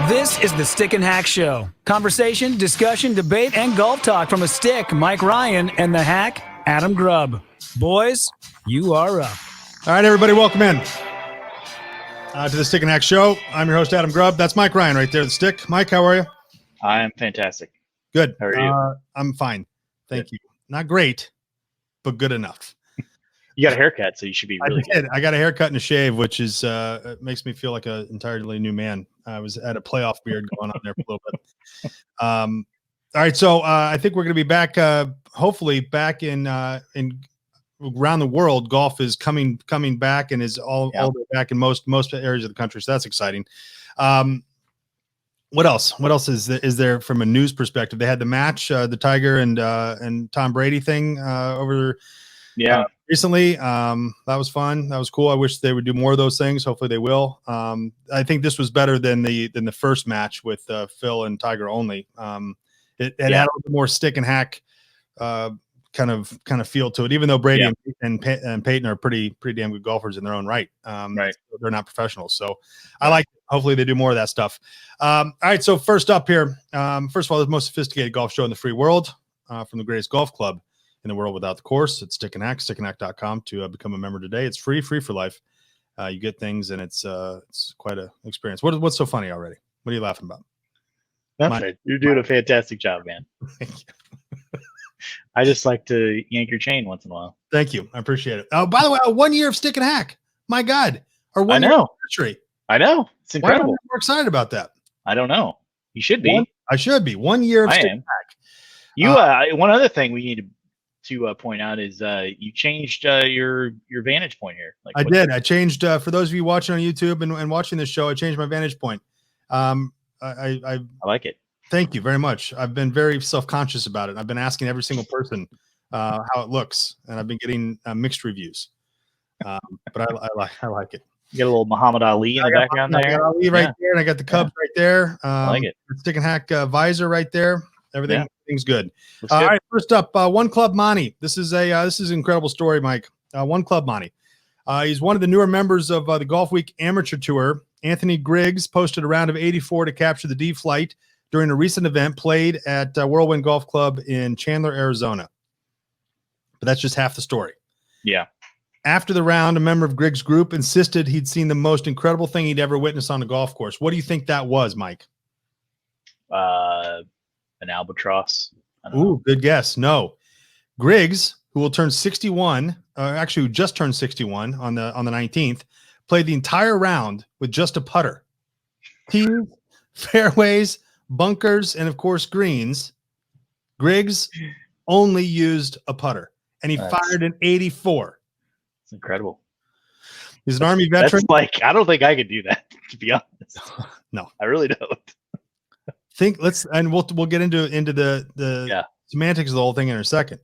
This is the Stick and Hack Show. Conversation, discussion, debate, and golf talk from a stick, Mike Ryan, and the hack, Adam Grubb. Boys, you are up. All right, everybody, welcome in to the Stick and Hack Show. I'm your host, Adam Grubb. That's Mike Ryan right there, the stick. Mike, how are you? I am fantastic. Good. How are you? I'm fine. Thank you. Not great, but good enough. You got a haircut, so you should be really good. I got a haircut and a shave, which is it makes me feel like an entirely new man. I was at a playoff beard going on there for a little bit. All right, so I think we're going to be back, hopefully back in around the world. Golf is coming back and is all the way back in most areas of the country. So that's exciting. What else? What else is there from a news perspective? They had the match, the Tiger and Tom Brady thing over. Yeah. Recently. That was fun. That was cool. I wish they would do more of those things. Hopefully they will. I think this was better than the first match with Phil and Tiger only. It had a little more stick and hack kind of feel to it, even though Brady and Peyton are pretty damn good golfers in their own right. Right. They're not professionals. So I like it. Hopefully they do more of that stuff. All right. So first up here, first of all, the most sophisticated golf show in the free world from the greatest golf club in the world without the course. It's Stick and Hack, stickandhack.com to become a member today. It's free for life. You get things, and it's quite an experience. What's so funny already? What are you laughing about? Nothing. You're doing a fantastic job, man. Thank you. I just like to yank your chain once in a while. Thank you. I appreciate it. Oh, by the way, 1 year of Stick and Hack. My God. Our 1 year anniversary. I know. It's incredible. Why am I more excited about that? I don't know. You should be. I should be. 1 year of Stick and Hack. One other thing we need to point out is you changed your vantage point here. I did. I changed for those of you watching on YouTube and watching this show. I changed my vantage point. I like it. Thank you very much. I've been very self-conscious about it. I've been asking every single person how it looks, and I've been getting mixed reviews. But I like it. You got a little Muhammad Ali in the background there. I got Ali right there, and I got the Cubs right there. I like it. Stick and Hack visor right there. Everything's good. All right, first up, One Club Monty. This is an incredible story, Mike. One Club Monty. He's one of the newer members of the Golf Week Amateur Tour. Anthony Griggs posted a round of 84 to capture the D flight during a recent event played at Whirlwind Golf Club in Chandler, Arizona. But that's just half the story. Yeah. After the round, a member of Griggs' group insisted he'd seen the most incredible thing he'd ever witnessed on a golf course. What do you think that was, Mike? An albatross. Ooh, good guess. No. Griggs, who will turn 61, who just turned 61 on the 19th, played the entire round with just a putter. Tees, fairways, bunkers, and of course greens. Griggs only used a putter, and he fired an 84. It's incredible. He's an Army veteran. That's I don't think I could do that, to be honest. No, I really don't. We'll get into the semantics of the whole thing in a second.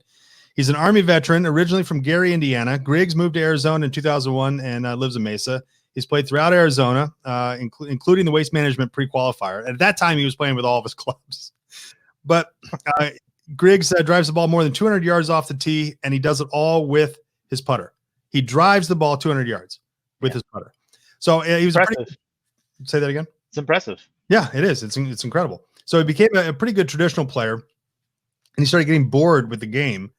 He's an Army veteran, originally from Gary, Indiana. Griggs moved to Arizona in 2001 and lives in Mesa. He's played throughout Arizona, including the Waste Management pre-qualifier. At that time, he was playing with all of his clubs. But Griggs drives the ball more than 200 yards off the tee, and he does it all with his putter. He drives the ball 200 yards with his putter. So he was say that again. It's impressive. Yeah, it is. It's incredible. So he became a pretty good traditional player, and he started getting bored with the game.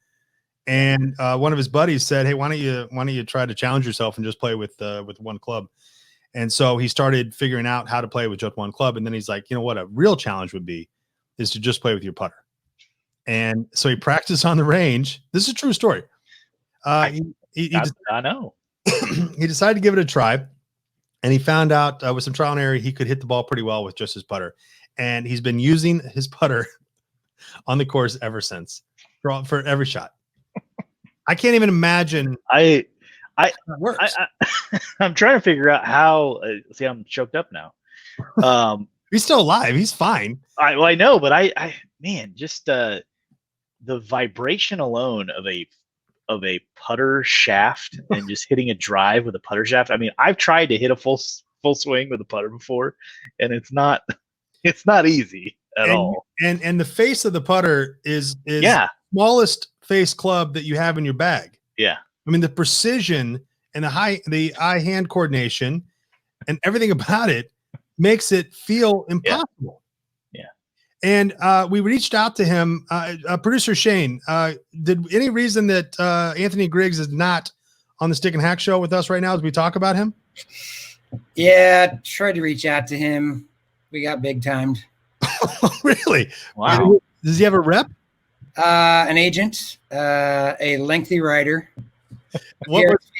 And one of his buddies said, "Hey, why don't you try to challenge yourself and just play with one club?" And so he started figuring out how to play with just one club. And then he's like, "You know what? A real challenge would be is to just play with your putter." And so he practiced on the range. This is a true story. I know. He decided to give it a try. And he found out with some trial and error, he could hit the ball pretty well with just his putter. And he's been using his putter on the course ever since for every shot. I can't even imagine. I'm trying to figure out how. See, I'm choked up now. He's still alive. He's fine. I know, but just the vibration alone of a putter shaft and just hitting a drive with a putter shaft. I mean, I've tried to hit a full swing with a putter before, and it's not easy at all. And the face of the putter is smallest face club that you have in your bag. Yeah. I mean, the precision and the eye-hand coordination and everything about it makes it feel impossible. Yeah. And we reached out to him, producer Shane. Did any reason that Anthony Griggs is not on the Stick and Hack show with us right now as we talk about him? Yeah, tried to reach out to him. We got big timed. Really? Wow. Does he have a rep? An agent, a lengthy rider,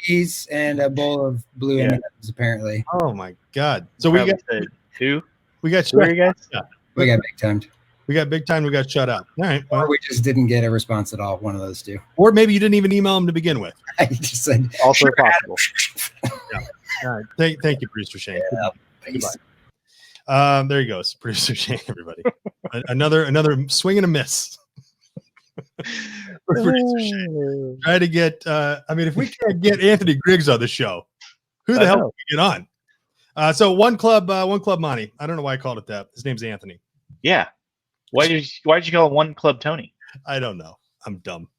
fees, and a bowl of blue M&Ms, apparently. Oh my God! So we got who? We got who are you guys? We got big timed. We got big time. We got shut up. All right. Well, or we just didn't get a response at all. One of those two. Or maybe you didn't even email him to begin with. I just said also possible. Yeah. All right. Thank you, producer Shane. Yeah, there he goes, producer Shane. Everybody, another swing and a miss. Producer Shane. Try to get. I mean, if we can't get Anthony Griggs on the show, who the hell can we get on? So one club Monty. I don't know why I called it that. His name's Anthony. Yeah. Why did you call it One Club Tony? I don't know. I'm dumb.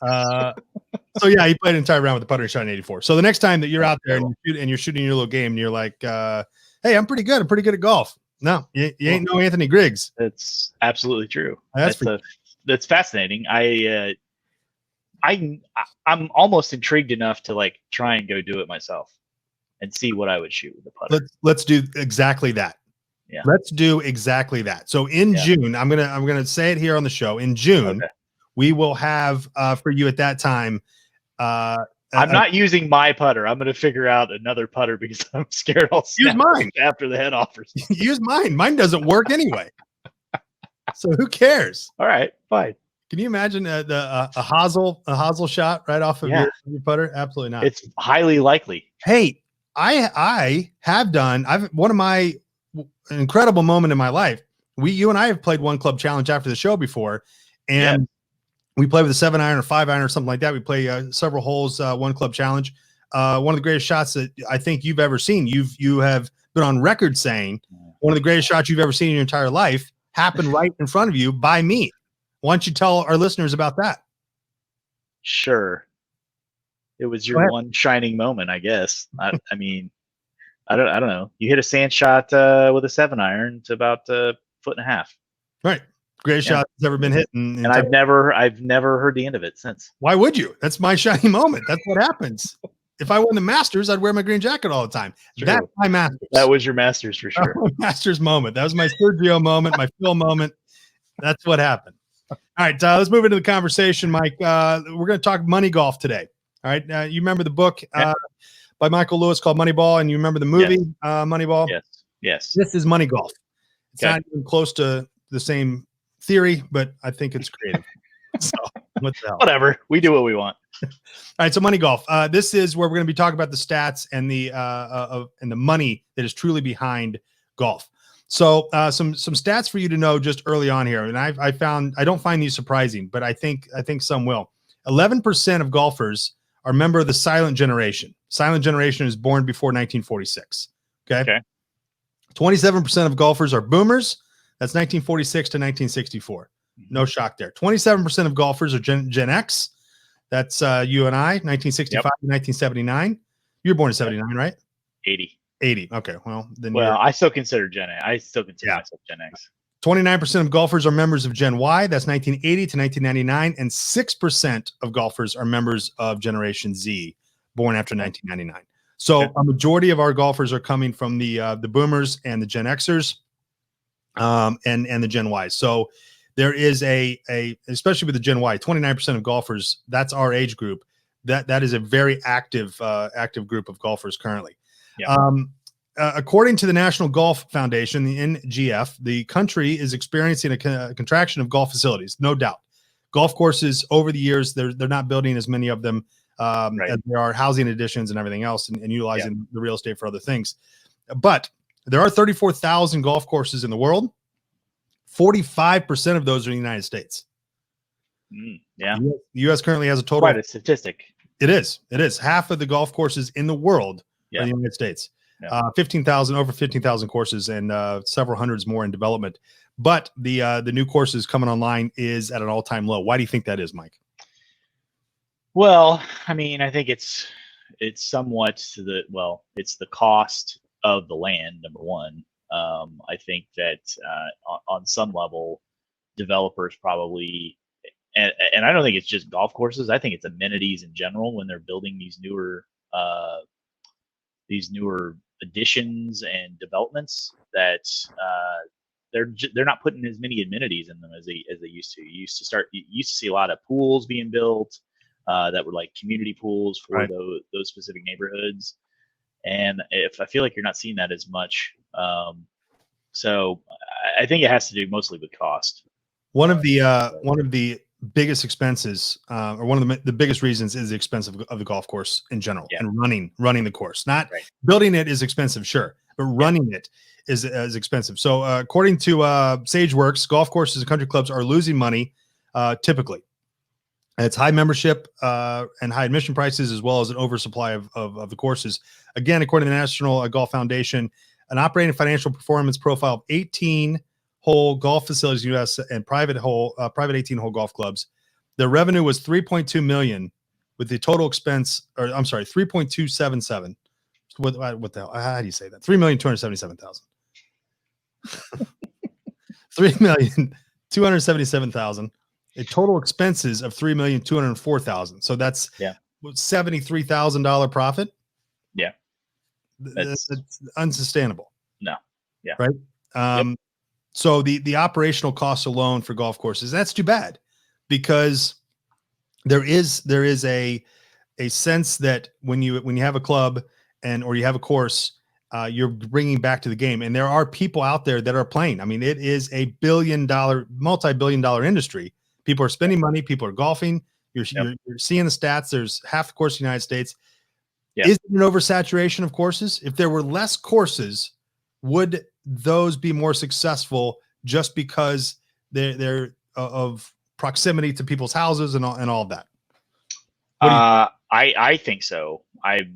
So yeah, he played an entire round with the putter and shot an 84. So the next time that you're out there and you're shooting your little game and you're like, hey, I'm pretty good. I'm pretty good at golf. No, you ain't no Anthony Griggs. It's absolutely true. That's fascinating. I'm almost intrigued enough to like try and go do it myself and see what I would shoot with the putter. Let's do exactly that. Yeah. Let's do exactly that. So in June, I'm gonna say it here on the show. In June, we will have for you at that time. I'm not using my putter. I'm gonna figure out another putter because I'm scared I'll use mine after the head offers. Use mine. Mine doesn't work anyway. So who cares? All right, fine. Can you imagine a hosel shot right off of your putter? Absolutely not. It's highly likely. Hey, I have done. One of my incredible moment in my life. You and I have played one club challenge after the show before, and we play with a 7-iron or 5-iron or something like that. We play several holes, one club challenge. One of the greatest shots that I think you've ever seen. You have been on record saying one of the greatest shots you've ever seen in your entire life happened right in front of you by me. Why don't you tell our listeners about that? Sure. It was your one shining moment, I guess. I mean, I don't know. You hit a sand shot with a 7-iron to about 1.5 feet. Right. Greatest shot that's ever been hit. And I've never heard the end of it since. Why would you? That's my shining moment. That's what happens. If I won the Masters, I'd wear my green jacket all the time. True. That's my Masters. That was your Masters for sure. My Masters moment. That was my Sergio moment, my Phil moment. That's what happened. All right, let's move into the conversation, Mike. We're going to talk money golf today. All right. You remember the book by Michael Lewis called Moneyball, and you remember the movie Moneyball? Yes. This is money golf. It's not even close to the same theory, but I think it's creative. So what the hell? Whatever. We do what we want. All right. So money golf. This is where we're going to be talking about the stats and the money that is truly behind golf. So some stats for you to know just early on here, and I don't find these surprising, but I think some will. 11% of golfers are member of the silent generation. Silent generation is born before 1946. Okay. 27% of golfers are boomers. That's 1946 to 1964. No shock there. 27% of golfers are Gen X. That's you and I, 1965 to 1979. You were born in 79, right? 80. Okay. Well, then. Well, I still consider Gen X. I still consider myself Gen X. 29% of golfers are members of Gen Y. That's 1980 to 1999, and 6% of golfers are members of Generation Z, born after 1999. So a majority of our golfers are coming from the boomers and the Gen Xers, and the Gen Y. So there is especially with the Gen Y, 29% of golfers. That's our age group. That is a very active group of golfers currently. Yeah. According to the National Golf Foundation, the NGF, the country is experiencing a contraction of golf facilities, no doubt. Golf courses over the years, they're not building as many of them as there are housing additions and everything else, and utilizing the real estate for other things. But there are 34,000 golf courses in the world. 45% of those are in the United States. The U.S. currently has a total. Quite a statistic. It is. Half of the golf courses in the world are in the United States. Over 15,000 courses, and several hundreds more in development. But the new courses coming online is at an all-time low. Why do you think that is, Mike? Well, I mean, I think it's somewhat it's the cost of the land, number one. I think that on some level, developers probably, and I don't think it's just golf courses. I think it's amenities in general when they're building these newer additions and developments that they're not putting as many amenities in them as they used to. You used to see a lot of pools being built that were like community pools for Right. those specific neighborhoods. And if I feel like you're not seeing that as much, so I think it has to do mostly with cost. One of the biggest expenses, or one of the biggest reasons, is the expense of the golf course in general, Yeah. and running the course. Not Right. building it is expensive, sure, but running it is expensive. So, according to SageWorks, golf courses and country clubs are losing money typically. And it's high membership and high admission prices, as well as an oversupply of the courses. Again, according to the National Golf Foundation, an operating financial performance profile of 18-hole golf facilities in the U.S. and private 18-hole golf clubs. Their revenue was $3.2 million, with the total expense, or I'm sorry, 3.277. What the hell? How do you say that? 3,277,000. 3,277,000. A total expenses of $3,204,000. So that's $73,000 profit. Yeah, that's unsustainable. No, yeah, right. So the operational costs alone for golf courses, that's too bad, because there is a sense that when you have a club or you have a course, you're bringing back to the game, and there are people out there that are playing. I mean, it is a multi-billion-dollar industry. People are spending money. People are golfing. You're seeing the stats. There's half the course in the United States. Is it an oversaturation of courses? If there were less courses, would those be more successful just because they're of proximity to people's houses and all of that? I think so. I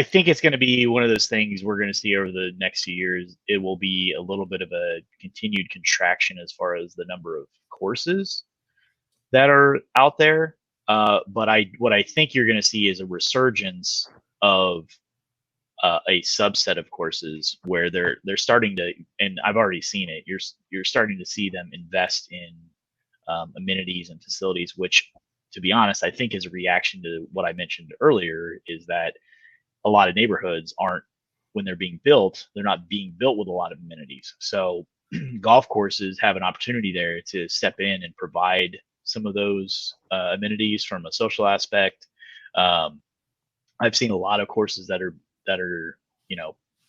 think it's going to be one of those things we're going to see over the next few years. It will be a little bit of a continued contraction as far as the number of courses that are out there. But what I think you're going to see is a resurgence of a subset of courses where they're starting to, and I've already seen it. You're starting to see them invest in amenities and facilities, which, to be honest, I think is a reaction to what I mentioned earlier, is that a lot of neighborhoods aren't, when they're being built, they're not being built with a lot of amenities. So golf courses have an opportunity there to step in and provide some of those amenities from a social aspect. I've seen a lot of courses that are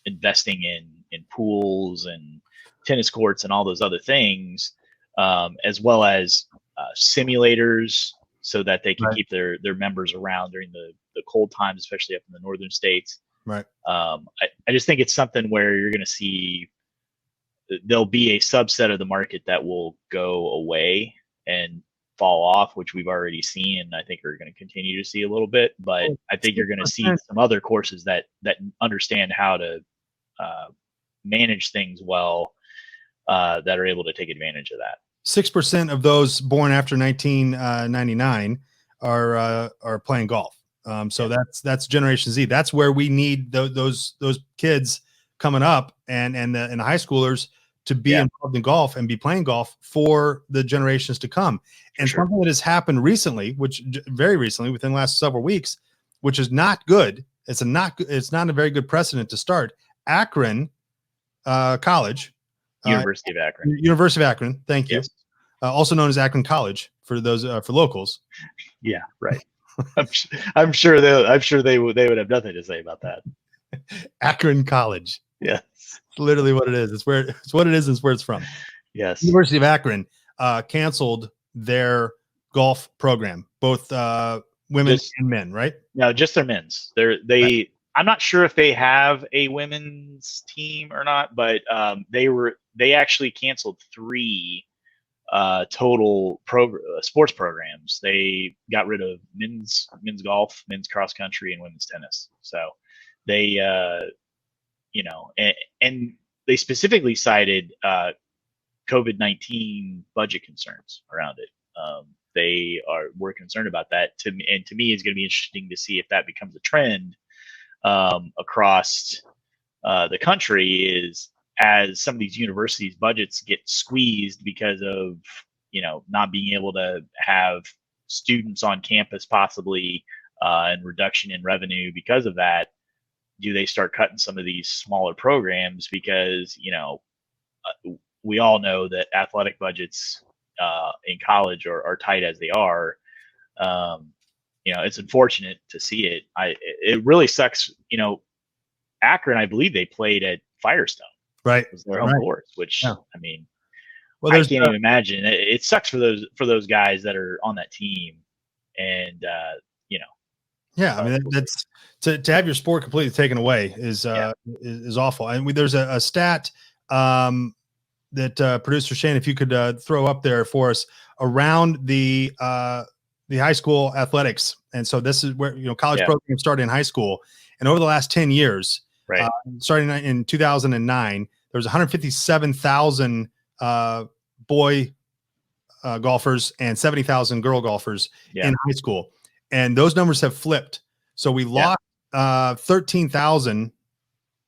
investing in pools and tennis courts and all those other things, as well as simulators, so that they can keep their members around during the cold times, especially up in the northern states. Right. I just think it's something where you're going to see there'll be a subset of the market that will go away and fall off, which we've already seen, and I think we're going to continue to see a little bit. But I think you're going to see some other courses that understand how to manage things well, that are able to take advantage of that. 6% of those born after 1999 are playing golf. So that's Generation Z. That's where we need those kids coming up and the high schoolers to be involved in golf and be playing golf for the generations to come. And something that has happened recently, very recently, within the last several weeks, which is not good. It's not a very good precedent to start. Akron College, University of Akron. University of Akron. Thank you. Yes. Also known as Akron College for those for locals. Yeah, right. I'm sure they would have nothing to say about that. Akron College. Yes. It's literally what it is. It's what it is and it's where it's from. Yes. University of Akron canceled their golf program, both women and men, right? No, just their men's. I'm not sure if they have a women's team or not, but they actually canceled 3 total sports programs. They got rid of men's golf, men's cross country, and women's tennis. So they and they specifically cited COVID-19 budget concerns around it. They were concerned about that. To me, it's going to be interesting to see if that becomes a trend across the country is, as some of these universities' budgets get squeezed because of, not being able to have students on campus possibly, and reduction in revenue because of that, do they start cutting some of these smaller programs? Because, we all know that athletic budgets in college are tight as they are. It's unfortunate to see it. It really sucks. Akron, I believe they played at Firestone. Right. It was their home course, which, yeah. I mean, well, I can't even imagine. It sucks for those guys that are on that team, and yeah, I mean, that's to have your sport completely taken away is awful. And there's a stat that producer Shane, if you could throw up there for us around the high school athletics. And so this is where college programs started in high school, and over the last 10 years, right, starting in 2009, there was 157,000 boy golfers and 70,000 girl golfers in high school. And those numbers have flipped. So we lost 13,000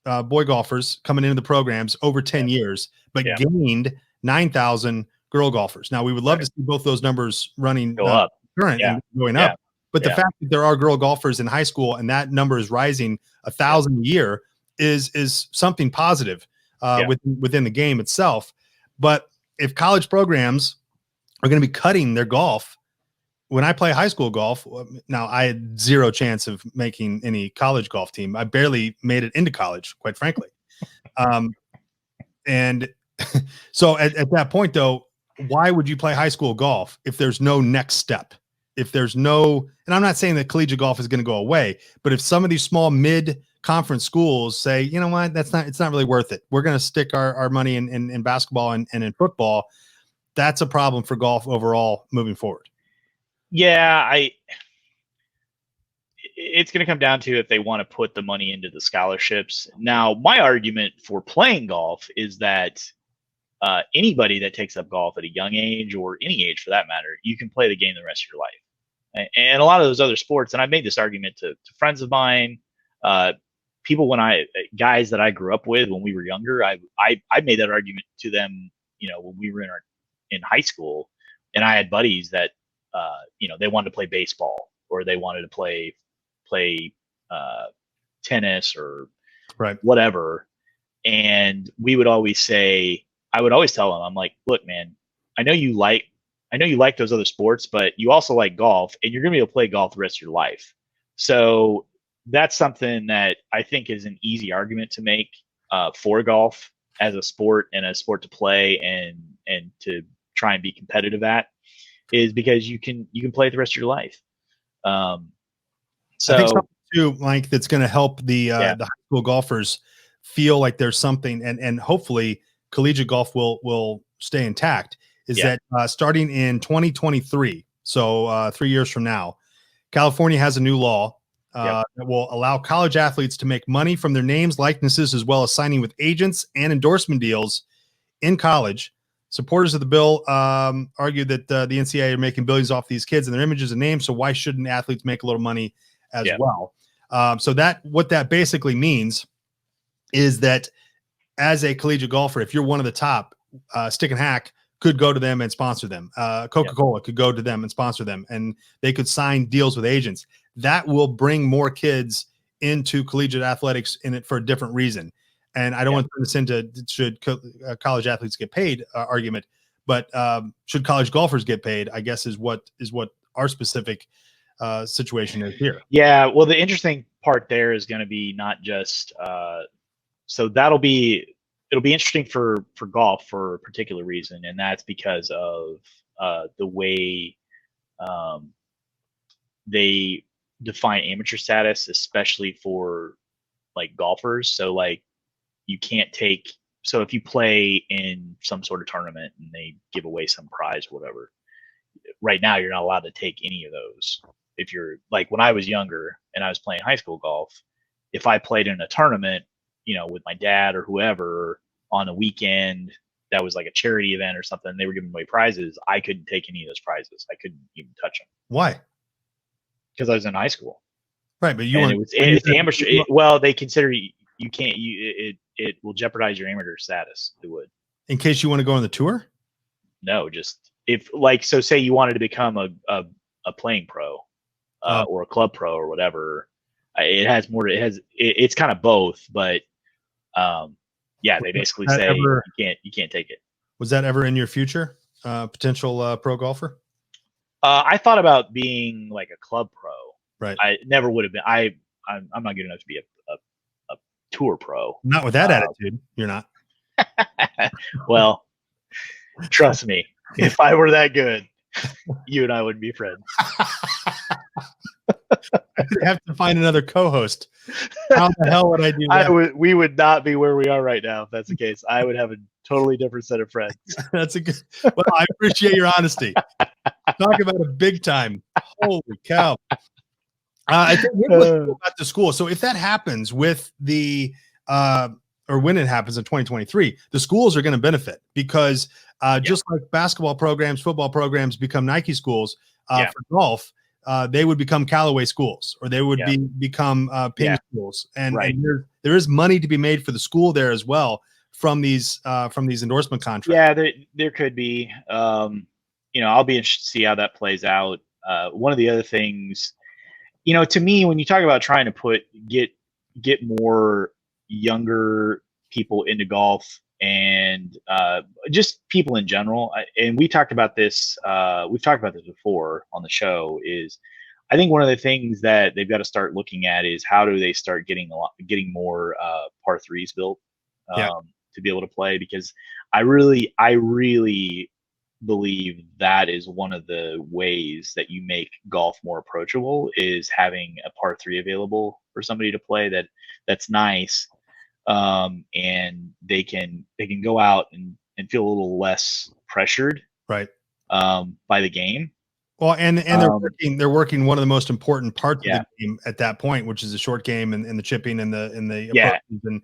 boy golfers coming into the programs over 10 years, but gained 9,000 girl golfers. Now we would love to see both those numbers running up, current and going up. But the fact that there are girl golfers in high school and that number is rising 1,000 a year is something positive within the game itself. But if college programs are going to be cutting their golf, when I play high school golf, now I had zero chance of making any college golf team. I barely made it into college, quite frankly. And so at that point, though, why would you play high school golf if there's no next step? If there's no, and I'm not saying that collegiate golf is going to go away, but if some of these small mid-conference schools say, you know what, it's not really worth it. We're going to stick our money in basketball and in football. That's a problem for golf overall moving forward. Yeah, it's going to come down to if they want to put the money into the scholarships. Now, my argument for playing golf is that anybody that takes up golf at a young age, or any age for that matter, you can play the game the rest of your life. And a lot of those other sports, and I've made this argument to friends of mine, people guys that I grew up with when we were younger, I made that argument to them, when we were in high school, and I had buddies that, they wanted to play baseball, or they wanted to play tennis or whatever. And we would always say, I would always tell them, I'm like, look, man, I know you like those other sports, but you also like golf, and you're going to be able to play golf the rest of your life. So that's something that I think is an easy argument to make for golf as a sport, and a sport to play and to try and be competitive at, is because you can play it the rest of your life. So I think something too, Mike, that's going to help the high school golfers feel like there's something, and hopefully collegiate golf will stay intact, is that starting in 2023, so 3 years from now, California has a new law that will allow college athletes to make money from their names, likenesses, as well as signing with agents and endorsement deals in college. Supporters of the bill argue that the NCAA are making billions off these kids and their images and names, so why shouldn't athletes make a little money as well? So what that basically means is that as a collegiate golfer, if you're one of the top, Stick and Hack could go to them and sponsor them. Coca-Cola could go to them and sponsor them, and they could sign deals with agents. That will bring more kids into collegiate athletics in it for a different reason. And I don't want to turn this into should college athletes get paid argument, but should college golfers get paid, I guess is what our specific situation is here. Yeah, well, the interesting part there is going to be not just so it'll be interesting for golf for a particular reason, and that's because of the way they define amateur status, especially for like golfers. So like you can't take, so if you play in some sort of tournament and they give away some prize or whatever, right now you're not allowed to take any of those. If you're like, when I was younger and I was playing high school golf, if I played in a tournament, with my dad or whoever on a weekend that was like a charity event or something, they were giving away prizes, I couldn't take any of those prizes. I couldn't even touch them. Why? Because I was in high school. Right, but it's amateur. Well, they consider you can't. It will jeopardize your amateur status. It would. In case you want to go on the tour? No, just if like so. Say you wanted to become a playing pro, or a club pro or whatever. It has more. It's kind of both, but yeah, they basically say you can't take it. Was that ever in your future potential pro golfer? I thought about being like a club pro. Right. I never would have been. I'm not good enough to be a tour pro. Not with that attitude. You're not. Well, trust me, if I were that good, you and I wouldn't be friends. I'd have to find another co-host. How the hell would I do that? We would not be where we are right now if that's the case. I would have a totally different set of friends. That's a good. Well, I appreciate your honesty. Talk about a big time. Holy cow. I think about the school. So if that happens with the or when it happens in 2023, the schools are going to benefit because just like basketball programs, football programs become Nike schools for golf, they would become Callaway schools, or they would become Ping schools, and there is money to be made for the school there as well from these endorsement contracts. Yeah, there could be. I'll be interested to see how that plays out. One of the other things, to me, when you talk about trying to get more younger people into golf and just people in general, and we talked about this. We've talked about this before on the show. Is I think one of the things that they've got to start looking at is how do they start getting more par threes built to be able to play, because I really believe that is one of the ways that you make golf more approachable, is having a par three available for somebody to play that's nice, and they can go out and feel a little less pressured by the game. Well, and they're working one of the most important parts of the game at that point, which is the short game and the chipping and the approaches, and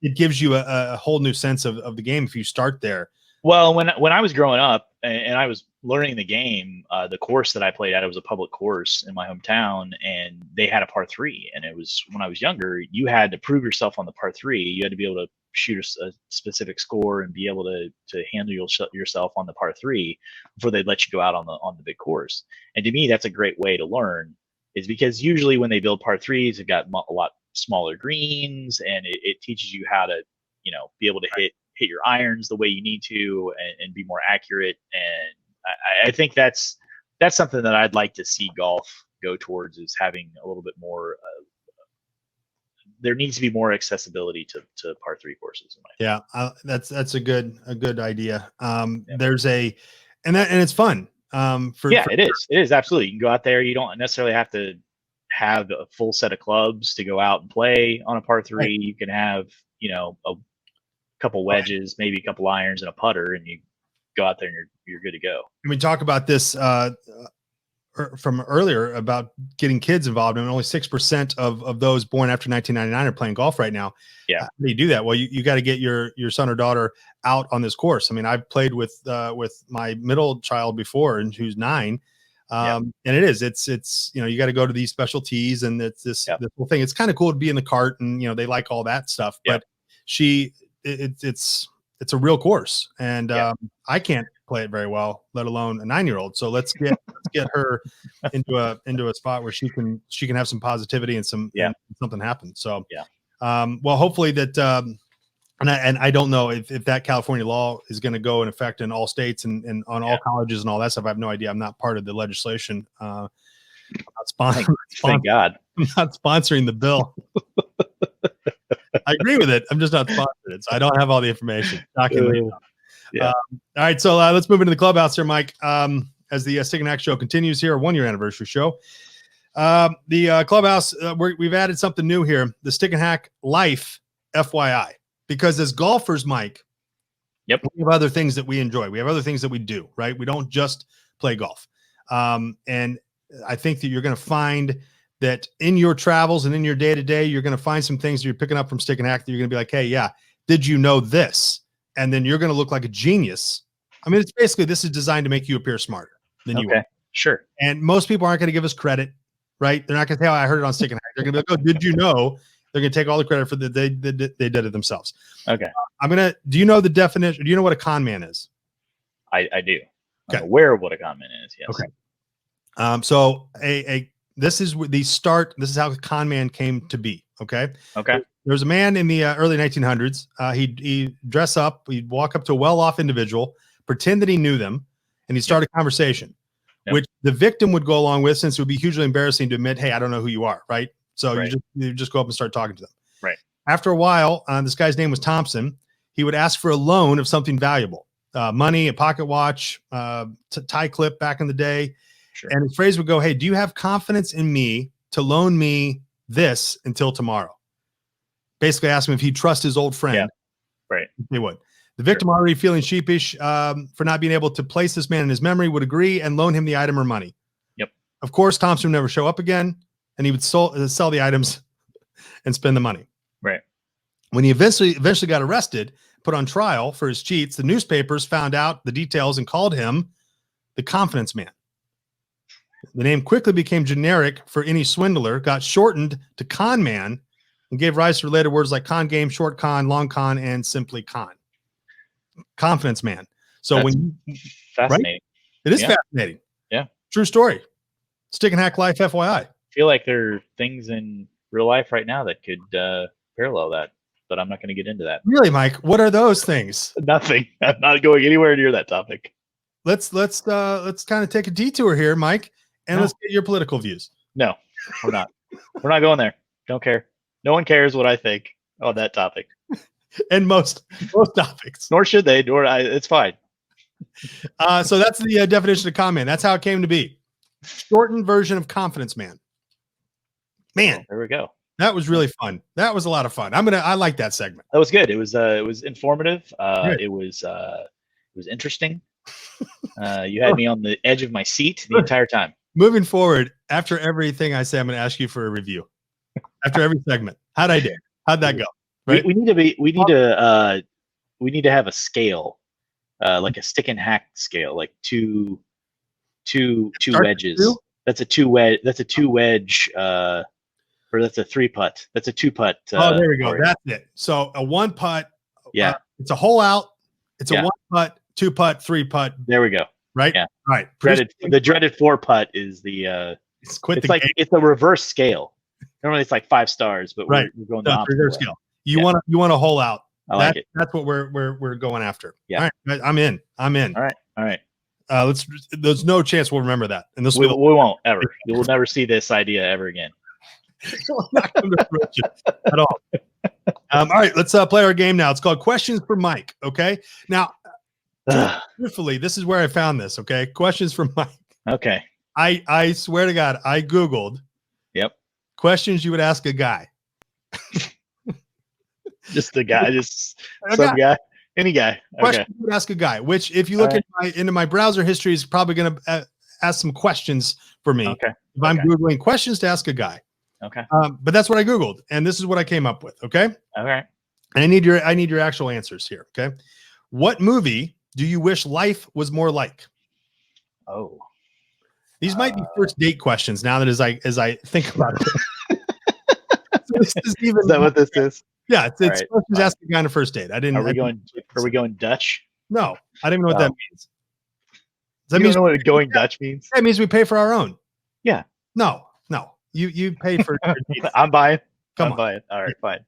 it gives you a whole new sense of the game if you start there. Well, when I was growing up and I was learning the game, the course that I played at, it was a public course in my hometown, and they had a par three. And it was, when I was younger, you had to prove yourself on the par three. You had to be able to shoot a specific score and be able to handle yourself on the par three before they'd let you go out on the big course. And to me, that's a great way to learn, is because usually when they build par threes, they've got a lot smaller greens, and it teaches you how to, be able to hit your irons the way you need to and be more accurate. And I think that's something that I'd like to see golf go towards, is having a little bit more. There needs to be more accessibility to par three courses. That's a good idea. There's and it's fun. It is absolutely. You can go out there. You don't necessarily have to have a full set of clubs to go out and play on a par three. Right. You can have, a couple wedges, maybe a couple irons and a putter, and you go out there and you're good to go. And we talk about this from earlier about getting kids involved, and only 6% of those born after 1999 are playing golf right now. Yeah. How do you do that? Well, you got to get your son or daughter out on this course. I mean, I've played with my middle child before, and who's 9. And it's you got to go to these special tees, and it's this whole thing. It's kind of cool to be in the cart, and they like all that stuff, but it's a real course, and I can't play it very well, let alone a 9-year-old. So let's get her into a spot where she can have some positivity and and something happen. So well, hopefully that and I don't know if that California law is going to go in effect in all states and on all colleges and all that stuff. I have no idea. I'm not part of the legislation. I'm not Thank God. I'm not sponsoring the bill. I agree with it. I'm just not sponsored it, so I don't have all the information. All right, so let's move into the clubhouse here, Mike. As the Stick and Hack show continues here, our 1-year anniversary show. The clubhouse, we've added something new here: the Stick and Hack Life, FYI. Because as golfers, Mike, we have other things that we enjoy. We have other things that we do, right? We don't just play golf. And I think that you're going to find that in your travels and in your day-to-day, you're going to find some things that you're picking up from Stick and Hack that you're going to be like, hey, did you know this? And then you're going to look like a genius. I mean, it's basically, this is designed to make you appear smarter than you are. Sure. And most people aren't going to give us credit, right? They're not going to say, I heard it on Stick and Hack. They're going to be like, oh, did you know? They're going to take all the credit for that. They did it themselves. Okay. Do you know the definition? Do you know what a con man is? I do. Okay. I'm aware of what a con man is. Yes. Okay. So this is the start. This is how the con man came to be. Okay. Okay. There was a man in the early 1900s. He'd dress up. He'd walk up to a well-off individual, pretend that he knew them, and he'd start a conversation, which the victim would go along with, since it would be hugely embarrassing to admit, hey, I don't know who you are, right? So you just go up and start talking to them. Right. After a while, this guy's name was Thompson. He would ask for a loan of something valuable, money, a pocket watch, tie clip back in the day. Sure. And his phrase would go, hey, do you have confidence in me to loan me this until tomorrow? Basically ask him if he'd trust his old friend. Yeah. Right. They would. The victim, already feeling sheepish for not being able to place this man in his memory, would agree and loan him the item or money. Yep. Of course, Thompson would never show up again, and he would sell the items and spend the money. Right. When he eventually got arrested, put on trial for his cheats, the newspapers found out the details and called him the confidence man. The name quickly became generic for any swindler, got shortened to con man, and gave rise to related words like con game, short con, long con, and simply con. Confidence man. So That's when you, fascinating. Right? It is fascinating. Yeah. True story. Stick and hack life, FYI. I feel like there are things in real life right now that could parallel that, but I'm not going to get into that. Really, Mike? What are those things? Nothing. I'm not going anywhere near that topic. Let's kind of take a detour here, Mike, and let's get your political views. No, we're not. We're not going there. Don't care. No one cares what I think on that topic. And most topics. Nor should they. It's fine. So that's the definition of con man. That's how it came to be. Shortened version of confidence man. Man, well, there we go. That was really fun. That was a lot of fun. I like that segment. That was good. It was informative. It was interesting. You had me on the edge of my seat the entire time. Moving forward, after everything I say, I'm going to ask you for a review. After every segment, how'd I do? How'd that go? Right? We need to have a scale, like a stick and hack scale, like two wedges. That's a two wedge. That's a two wedge. Or that's a three putt. That's a two putt. Oh, there we go. That's it. So a one putt. Yeah. It's a hole out. It's a one putt, two putt, three putt. There we go. Right. Yeah. All right. The dreaded four putt is the. It's a reverse scale. Normally it's like 5 stars, but we're going the opposite scale. You want to hole out. I like it. That's what we're going after. Yeah. All right. I'm in. All right. There's no chance we'll remember that. And we won't ever. You will never see this idea ever again. Not come to fruition at all. All right, let's play our game now. It's called Questions for Mike. Okay. Now, truthfully, this is where I found this. Okay. Questions for Mike. Okay. I swear to God, I Googled. Yep. Questions you would ask a guy. Just a guy, just some guy, any guy. Questions you would ask a guy. Which, if you look into my browser history, is probably going to ask some questions for me. Okay. If I'm Googling questions to ask a guy. Okay. But that's what I Googled, and this is what I came up with. Okay. All right. And I need your actual answers here. Okay. What movie do you wish life was more like? Oh, these might be first date questions now that as I think about it. Is that what this is? Yeah, it's questions asked a guy on a first date. Are we going Dutch? No, I don't even know what that means. Does that mean what going Dutch means? That means we pay for our own. Yeah. No. You pay for I'm buying. I'm buying. All right, fine.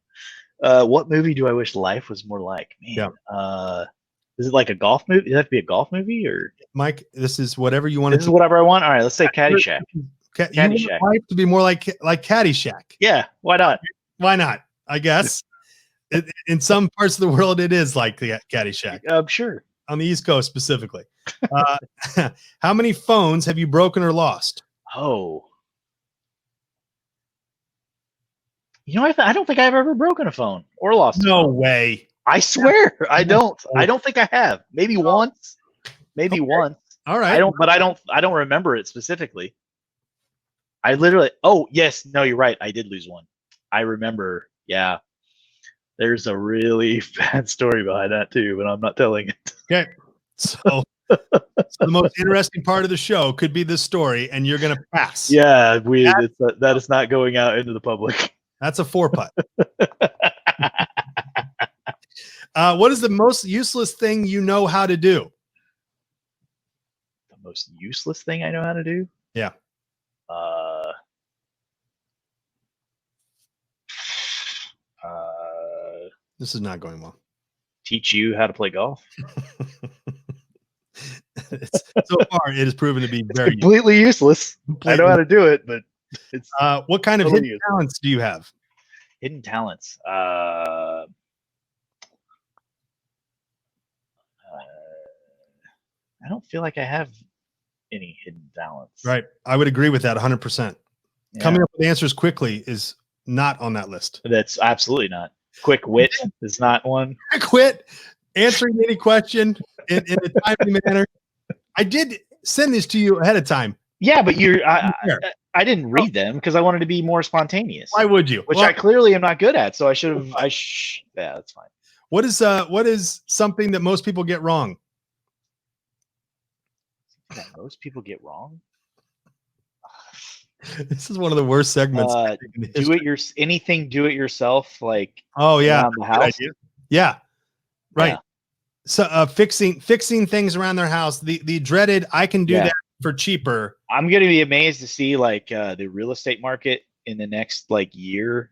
What movie do I wish life was more like? Man, is it like a golf movie? Does it have to be a golf movie or Mike? This is whatever you want. This is whatever I want. All right, let's say Caddyshack. Caddyshack. You want life to be more like Caddyshack. Yeah, why not? Why not? I guess in some parts of the world it is like the Caddyshack. I'm sure. On the East Coast specifically. How many phones have you broken or lost? Oh. You know, I don't think I've ever broken a phone or lost. No way. I swear, I don't. I don't think I have. Maybe once. Once. All right. I don't remember it specifically. I literally. Oh yes, no, you're right. I did lose one. I remember. Yeah. There's a really bad story behind that too, but I'm not telling it. Okay. So the most interesting part of the show could be this story, and you're gonna pass. Yeah, that is not going out into the public. That's a 4-putt. What is the most useless thing you know how to do? The most useless thing I know how to do? Yeah. This is not going well. Teach you how to play golf. So far, it has proven to be very completely useless. I know how to do it, but it's what kind of hidden talents do you have? Hidden talents. I don't feel like I have any hidden talents. Right. I would agree with that 100%. Yeah. Coming up with answers quickly is not on that list. That's absolutely not. Quick wit is not one. Quick wit, answering any question in a timely manner. I did send this to you ahead of time. Yeah, but I didn't read them because I wanted to be more spontaneous. Why would you? Which I clearly am not good at. So I should have. Yeah, that's fine. What is something that most people get wrong? That most people get wrong. This is one of the worst segments. Do it yourself, like around the house. Yeah, right. Yeah. So fixing things around their house. The dreaded I can do that for cheaper. I'm gonna be amazed to see like the real estate market in the next year.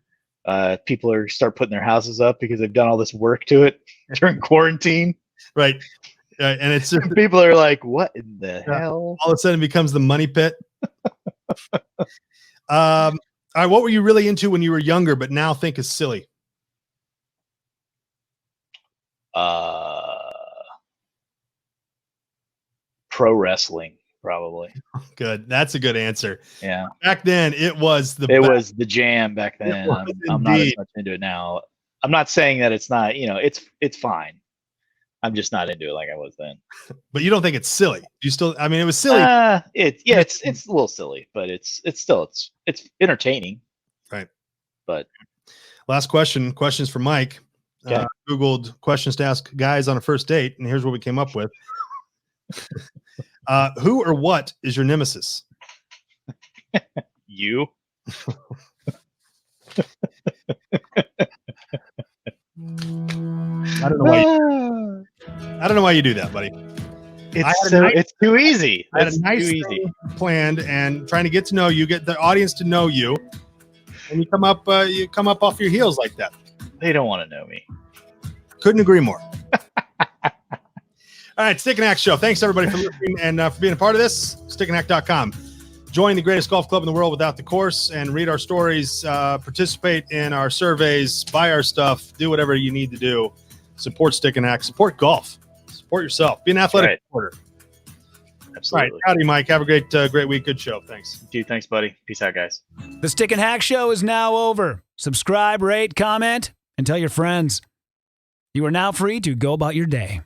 People start putting their houses up because they've done all this work to it during quarantine. Right. And it's just, people are like, what in the hell? All of a sudden it becomes the money pit. All right, what were you really into when you were younger but now think is silly? Pro wrestling, probably. Good. That's a good answer. Yeah. Back then it was the jam back then. I'm not as much into it now. I'm not saying that it's not, it's fine. I'm just not into it like I was then. But you don't think it's silly? You still? I mean, it was silly. It's a little silly, but it's still entertaining. Right. But last question. Questions for Mike. Okay. Googled questions to ask guys on a first date, and here's what we came up with. Who or what is your nemesis? You. I don't know why you do that, buddy. It's too easy. I had a nice thing planned and trying to get to know you, get the audience to know you, and you come up off your heels like that. They don't want to know me. Couldn't agree more. All right, Stick and Hack Show. Thanks everybody for listening and for being a part of this. Stickandhack.com. Join the greatest golf club in the world without the course and read our stories, participate in our surveys, buy our stuff, do whatever you need to do. Support Stick and Hack, support golf, support yourself, be an athletic reporter. Absolutely. All right, howdy, Mike. Have a great week. Good show. Thanks. Dude, thanks, buddy. Peace out, guys. The Stick and Hack Show is now over. Subscribe, rate, comment, and tell your friends. You are now free to go about your day.